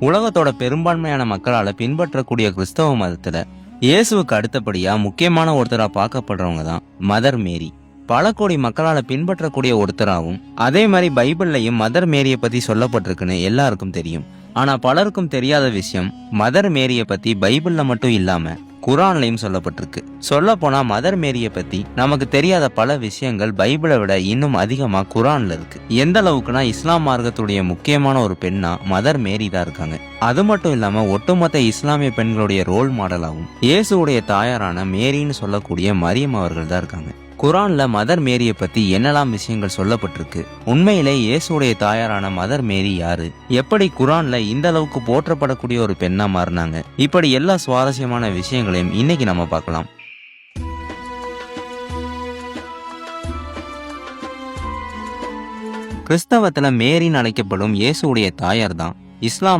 உலகத்தோட பெரும்பான்மையான மக்களால பின்பற்றக்கூடிய கிறிஸ்தவ மதத்துல இயேசுவுக்கு அடுத்தபடியா முக்கியமான ஒருத்தரா பார்க்கப்படுறவங்க தான் மதர் மேரி. பல கோடி மக்களால பின்பற்றக்கூடிய ஒருத்தராகவும், அதே மாதிரி பைபிள்லையும் மதர் மேரியை பத்தி சொல்லப்பட்டிருக்குன்னு எல்லாருக்கும் தெரியும். ஆனா பலருக்கும் தெரியாத விஷயம், மதர் மேரியை பத்தி பைபிள்ல மட்டும் இல்லாம குரான்லயும் சொல்லப்பட்டிருக்கு. சொல்ல போனா மதர் மேரியை பத்தி நமக்கு தெரியாத பல விஷயங்கள் பைபிளை விட இன்னும் அதிகமா குரான்ல இருக்கு. எந்த அளவுக்குனா இஸ்லாம் மார்க்கத்துடைய முக்கியமான ஒரு பெண்ணா மதர் மேரி தான் இருக்காங்க. அது மட்டும் இல்லாம ஒட்டுமொத்த இஸ்லாமிய பெண்களுடைய ரோல் மாடலாகவும் இயேசுடைய தாயாரான மேரின்னு சொல்லக்கூடிய மரியம் அவர்கள் தான் இருக்காங்க. குரான்ல மதர் மேரியை பத்தி என்னெல்லாம் விஷயங்கள் சொல்லப்பட்டிருக்கு, உண்மையிலே இயேசுடைய தாயாரான மதர் மேரி யாரு, எப்படி குரான்ல இந்த அளவுக்கு போற்றப்படக்கூடிய ஒரு பெண்ணா மாறினாங்க, இப்படி எல்லா சுவாரஸ்யமான விஷயங்களையும் இன்னைக்கு நம்ம பார்க்கலாம். கிறிஸ்தவத்துல மேரின்னு அழைக்கப்படும் இயேசுடைய தாயார் தான் இஸ்லாம்